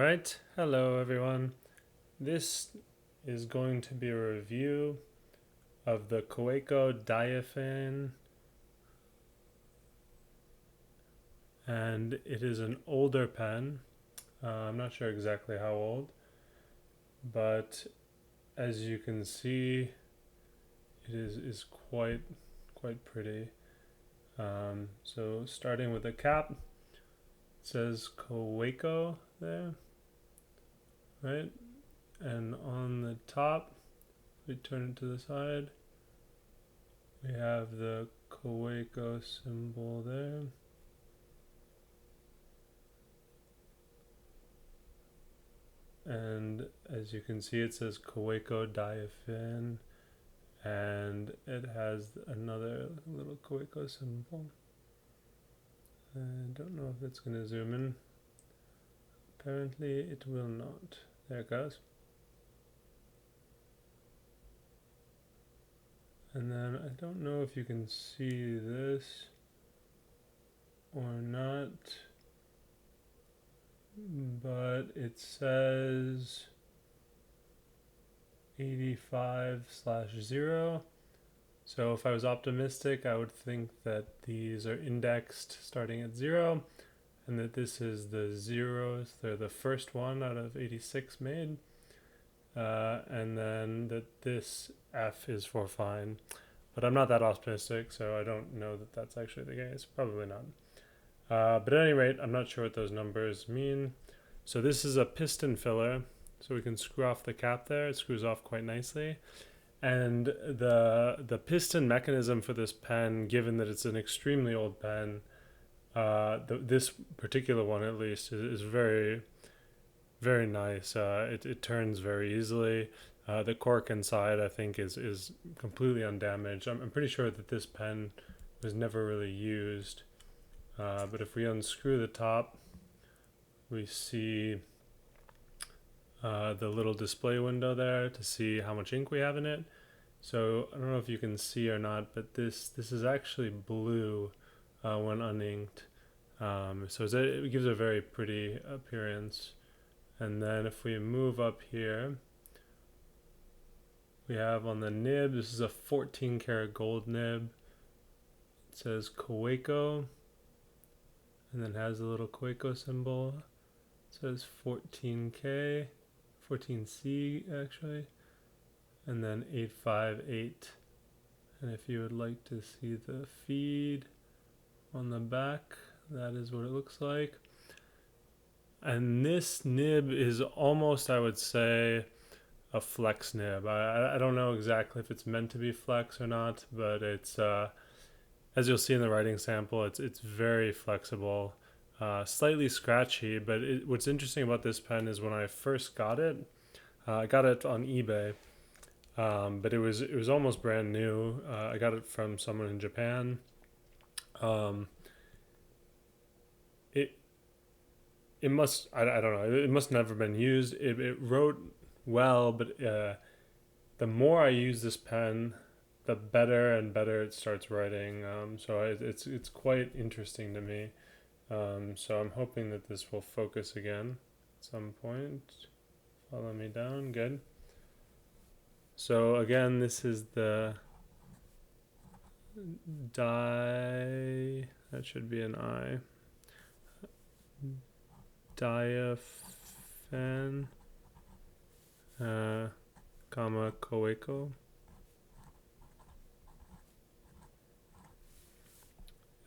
Alright, hello everyone. This is going to be a review of the Kaweco diaphan, and it is an older pen. I'm not sure exactly how old, but as you can see, it is quite pretty. So starting with the cap, it says Kaweco there, right? And on the top, we turn it to the side. We have the Kaweco symbol there. And as you can see, it says Kaweco diaphan, and it has another little Kaweco symbol. I don't know if it's going to zoom in. Apparently it will not. There it goes. And then I don't know if you can see this or not, but it says 85/0. So if I was optimistic, I would think that these are indexed starting at 0, and that this is the 0th, or the first one out of 86 made, and then that this F is for fine. But I'm not that optimistic, so I don't know that that's actually the case. Probably not. But at any rate, I'm not sure what those numbers mean. So this is a piston filler, so we can screw off the cap there. It screws off quite nicely. And the piston mechanism for this pen, given that it's an extremely old pen, this particular one at least is very, very nice. It turns very easily. The cork inside, I think, is completely undamaged. I'm pretty sure that this pen was never really used. But if we unscrew the top, we see the little display window there to see how much ink we have in it. So I don't know if you can see or not, but this is actually blue when uninked. So it gives a very pretty appearance. And then if we move up here, we have on the nib, this is a 14 karat gold nib. It says Kaweco, and then has a little Kaweco symbol. It says 14K, 14C actually, and then 858. And if you would like to see the feed on the back, that is what it looks like. And this nib is almost, I would say, a flex nib. I don't know exactly if it's meant to be flex or not, but it's as you'll see in the writing sample, it's very flexible, slightly scratchy. But what's interesting about this pen is when I first got it, I got it on eBay, but it was almost brand new. I got it from someone in Japan. It must, I don't know, it must never been used. It wrote well, but the more I use this pen, the better and better it starts writing. So it's quite interesting to me. So I'm hoping that this will focus again at some point. Follow me down, good. So again, this is the that should be an I. Diaphan, Kaweco.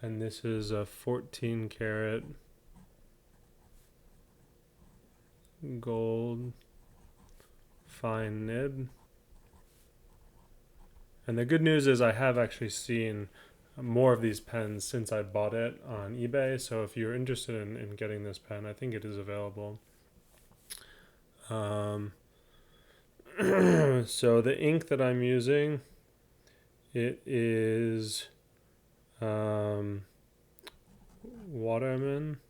And this is a 14 karat gold fine nib. And the good news is I have actually seen more of these pens since I bought it on eBay. So if you're interested in getting this pen, I think it is available. So the ink that I'm using, it is Waterman,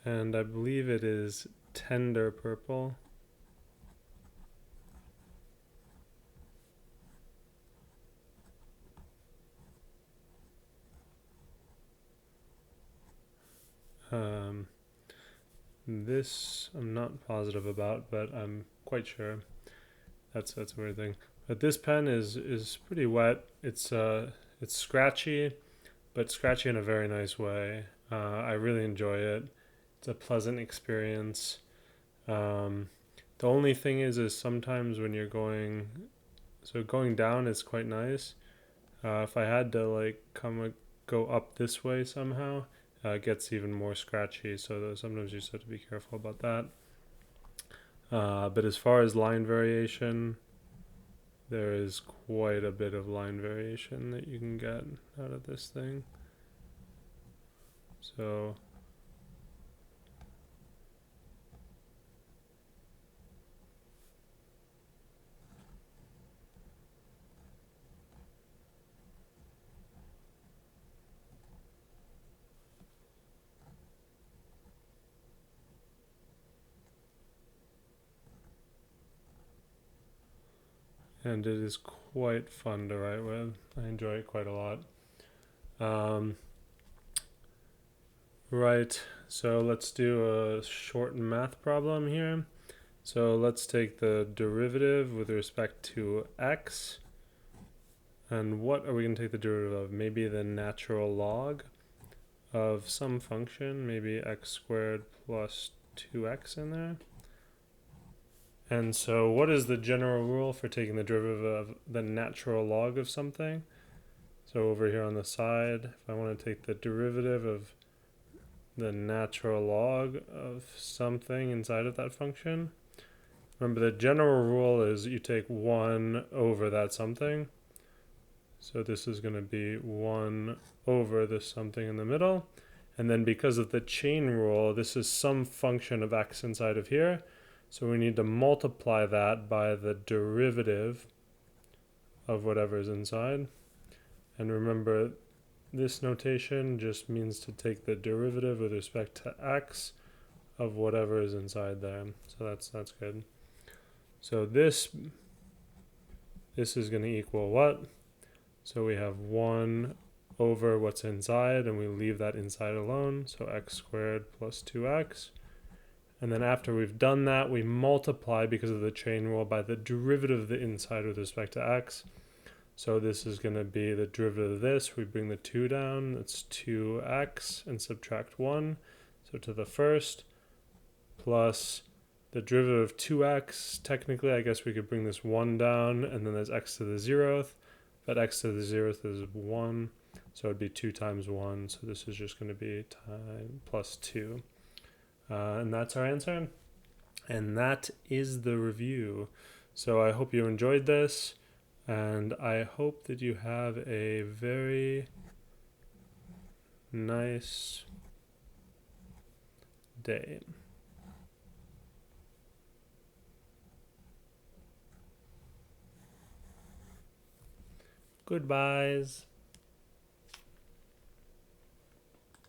and I believe it is Tender Purple. Um, this I'm not positive about, but I'm quite sure. That's a weird thing. But this pen is pretty wet. It's scratchy, but scratchy in a very nice way. I really enjoy it. It's a pleasant experience. The only thing is sometimes when you're going down is quite nice. If I had to like go up this way somehow, it gets even more scratchy. So sometimes you just have to be careful about that. But as far as line variation, there is quite a bit of line variation that you can get out of this thing. So and it is quite fun to write with. I enjoy it quite a lot. Right, so let's do a short math problem here. So let's take the derivative with respect to x. And what are we going to take the derivative of? Maybe the natural log of some function, maybe x squared plus 2x in there. And so what is the general rule for taking the derivative of the natural log of something? So over here on the side, if I want to take the derivative of the natural log of something inside of that function, remember the general rule is you take 1 over that something. So this is going to be 1 over this something in the middle. And then because of the chain rule, this is some function of x inside of here. So we need to multiply that by the derivative of whatever is inside. And remember, this notation just means to take the derivative with respect to x of whatever is inside there. So that's good. So this is going to equal what? So we have 1 over what's inside, and we leave that inside alone. So x squared plus 2x. And then after we've done that, we multiply, because of the chain rule, by the derivative of the inside with respect to x. So this is going to be the derivative of this. We bring the 2 down. That's 2x and subtract 1. So to the first, plus the derivative of 2x. Technically, I guess we could bring this 1 down, and then there's x to the 0th. But x to the 0th is 1. So it would be 2 times 1. So this is just going to be plus 2. And that's our answer. And that is the review. So I hope you enjoyed this. And I hope that you have a very nice day. Goodbyes.